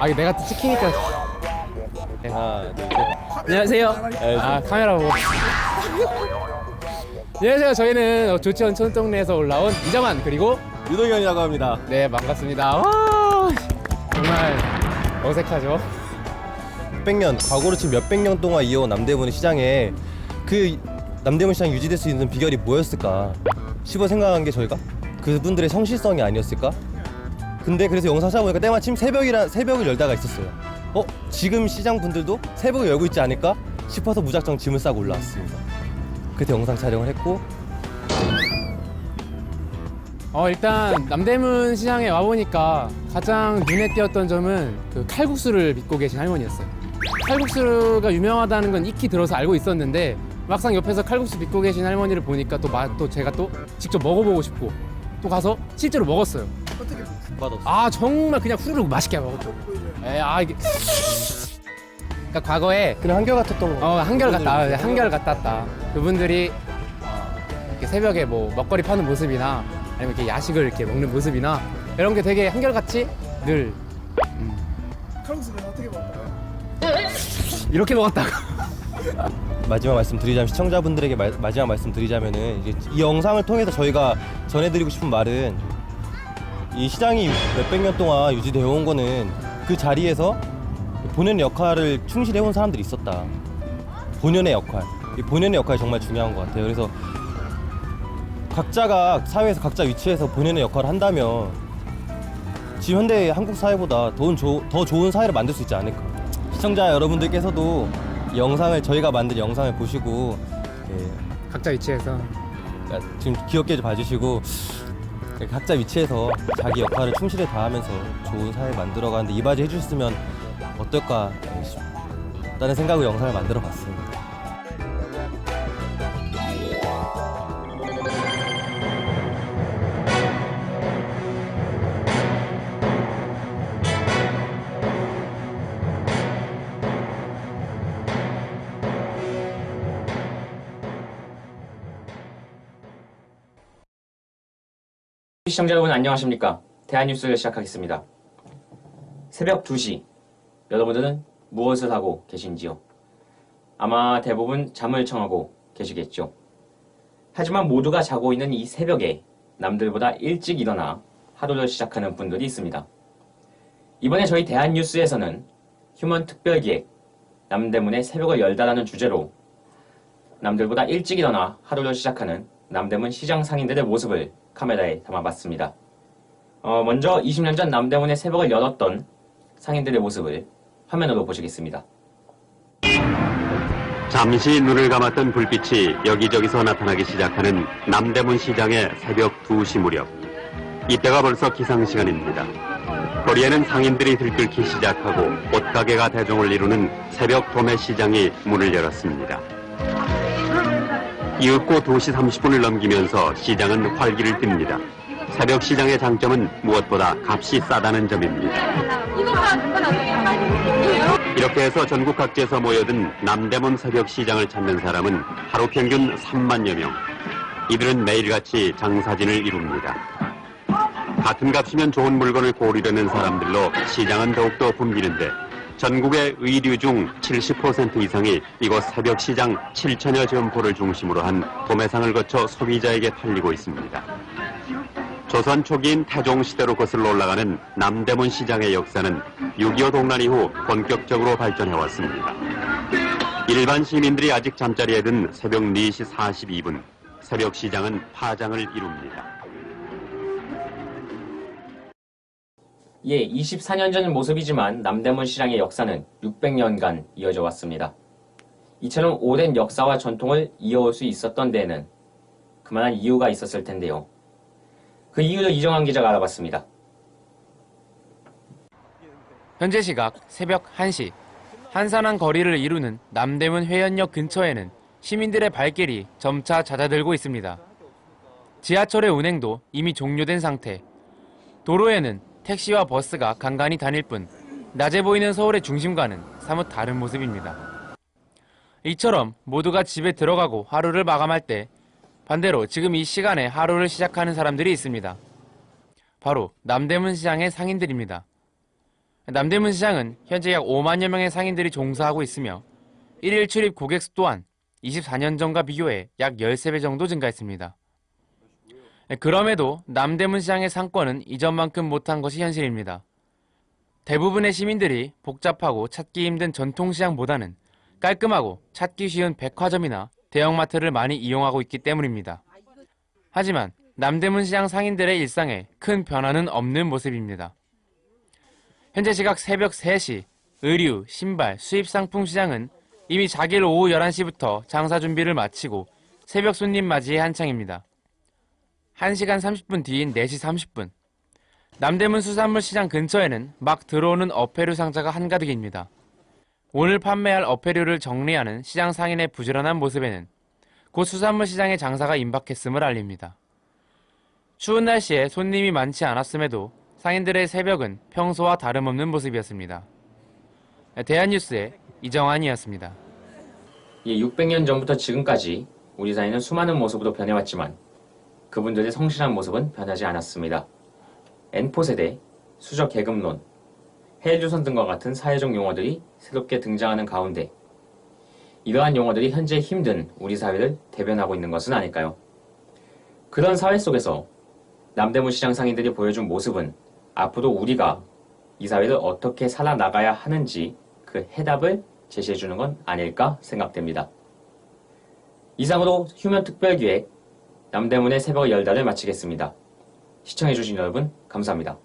내가 또 찍히니까. 네. 하나, 둘, 셋. 안녕하세요. 카메라 보고. 안녕하세요. 저희는 조치원 촌동네에서 올라온 이정환 그리고 유동현이라고 합니다. 네, 반갑습니다. 와, 정말 어색하죠? 600년, 과거로 치면 몇백 년 동안 이어온 남대문 시장에 그 남대문 시장이 유지될 수 있는 비결이 뭐였을까 싶어 생각한 게 저희가 그분들의 성실성이 아니었을까? 근데 그래서 영상 찾아보니까 때마침 새벽을 열다가 있었어요. 지금 시장 분들도 새벽을 열고 있지 않을까 싶어서 무작정 짐을 싸고 올라왔습니다. 그때 영상 촬영을 했고 일단 남대문 시장에 와보니까 가장 눈에 띄었던 점은 그 칼국수를 믿고 계신 할머니였어요. 칼국수가 유명하다는 건 익히 들어서 알고 있었는데 막상 옆에서 칼국수 믿고 계신 할머니를 보니까 또 제가 또 직접 먹어보고 싶고 또 가서 실제로 먹었어요. 맛없어. 정말 그냥 후루룩 맛있게 먹었죠. 이게 그러니까 과거에 그냥 한결같았던 거. 한결 같았다. 그분들이 이렇게 새벽에 뭐 먹거리 파는 모습이나 아니면 이렇게 야식을 이렇게 먹는 모습이나 이런 게 되게 한결같이 늘 칼국수는 어떻게 먹어요? 이렇게 먹었다고. 마지막 말씀 드리자면 시청자분들에게 마지막 말씀 드리자면은 이 영상을 통해서 저희가 전해드리고 싶은 말은 이 시장이 몇백 년 동안 유지되어 온 거는 그 자리에서 본연의 역할을 충실해 온 사람들이 있었다. 본연의 역할. 이 본연의 역할이 정말 중요한 것 같아요. 그래서 각자가 사회에서 각자 위치에서 본연의 역할을 한다면 지금 현대 한국 사회보다 더 좋은 사회를 만들 수 있지 않을까. 시청자 여러분들께서도 저희가 만든 영상을 보시고 각자 위치에서 지금 귀엽게 좀 봐주시고 각자 위치에서 자기 역할을 충실히 다하면서 좋은 사회 만들어가는데 이바지 해주셨으면 어떨까 라는 생각으로 영상을 만들어 봤습니다. 시청자 여러분 안녕하십니까? 대한뉴스를 시작하겠습니다. 새벽 2시 여러분들은 무엇을 하고 계신지요? 아마 대부분 잠을 청하고 계시겠죠. 하지만 모두가 자고 있는 이 새벽에 남들보다 일찍 일어나 하루를 시작하는 분들이 있습니다. 이번에 저희 대한뉴스에서는 휴먼 특별기획 남대문의 새벽을 열다라는 주제로 남들보다 일찍 일어나 하루를 시작하는 남대문 시장 상인들의 모습을 카메라에 담아봤습니다. 먼저 20년 전 남대문의 새벽을 열었던 상인들의 모습을 화면으로 보시겠습니다. 잠시 눈을 감았던 불빛이 여기저기서 나타나기 시작하는 남대문 시장의 새벽 2시 무렵. 이때가 벌써 기상시간입니다. 거리에는 상인들이 들끓기 시작하고 옷가게가 대종을 이루는 새벽 도매시장이 문을 열었습니다. 이윽고 2시 30분을 넘기면서 시장은 활기를 띱니다. 새벽 시장의 장점은 무엇보다 값이 싸다는 점입니다. 이렇게 해서 전국 각지에서 모여든 남대문 새벽 시장을 찾는 사람은 하루 평균 3만여 명. 이들은 매일같이 장사진을 이룹니다. 같은 값이면 좋은 물건을 고르려는 사람들로 시장은 더욱더 붐비는데 전국의 의류 중 70% 이상이 이곳 새벽시장 7천여 점포를 중심으로 한 도매상을 거쳐 소비자에게 팔리고 있습니다. 조선 초기인 태종시대로 거슬러 올라가는 남대문 시장의 역사는 6.25 동란 이후 본격적으로 발전해왔습니다. 일반 시민들이 아직 잠자리에 든 새벽 4시 42분, 새벽시장은 파장을 이룹니다. 24년 전 모습이지만 남대문 시장의 역사는 600년간 이어져 왔습니다. 이처럼 오랜 역사와 전통을 이어올 수 있었던 데에는 그만한 이유가 있었을 텐데요. 그 이유를 이정환 기자가 알아봤습니다. 현재 시각 새벽 1시 한산한 거리를 이루는 남대문 회원역 근처에는 시민들의 발길이 점차 잦아들고 있습니다. 지하철의 운행도 이미 종료된 상태. 도로에는 택시와 버스가 간간히 다닐 뿐 낮에 보이는 서울의 중심과는 사뭇 다른 모습입니다. 이처럼 모두가 집에 들어가고 하루를 마감할 때 반대로 지금 이 시간에 하루를 시작하는 사람들이 있습니다. 바로 남대문 시장의 상인들입니다. 남대문 시장은 현재 약 5만여 명의 상인들이 종사하고 있으며 일일 출입 고객 수 또한 24년 전과 비교해 약 13배 정도 증가했습니다. 그럼에도 남대문 시장의 상권은 이전만큼 못한 것이 현실입니다. 대부분의 시민들이 복잡하고 찾기 힘든 전통시장보다는 깔끔하고 찾기 쉬운 백화점이나 대형마트를 많이 이용하고 있기 때문입니다. 하지만 남대문 시장 상인들의 일상에 큰 변화는 없는 모습입니다. 현재 시각 새벽 3시, 의류, 신발, 수입상품 시장은 이미 자길 오후 11시부터 장사 준비를 마치고 새벽 손님 맞이에 한창입니다. 1시간 30분 뒤인 4시 30분. 남대문 수산물 시장 근처에는 막 들어오는 어패류 상자가 한가득입니다. 오늘 판매할 어패류를 정리하는 시장 상인의 부지런한 모습에는 곧 수산물 시장의 장사가 임박했음을 알립니다. 추운 날씨에 손님이 많지 않았음에도 상인들의 새벽은 평소와 다름없는 모습이었습니다. 대한뉴스의 이정환이었습니다. 600년 전부터 지금까지 우리 사회는 수많은 모습으로 변해왔지만 그분들의 성실한 모습은 변하지 않았습니다. N포세대, 수적 계급론, 해일조선 등과 같은 사회적 용어들이 새롭게 등장하는 가운데 이러한 용어들이 현재 힘든 우리 사회를 대변하고 있는 것은 아닐까요? 그런 사회 속에서 남대문 시장 상인들이 보여준 모습은 앞으로 우리가 이 사회를 어떻게 살아나가야 하는지 그 해답을 제시해주는 건 아닐까 생각됩니다. 이상으로 휴면 특별기획 남대문의 새벽 열달을 마치겠습니다. 시청해주신 여러분 감사합니다.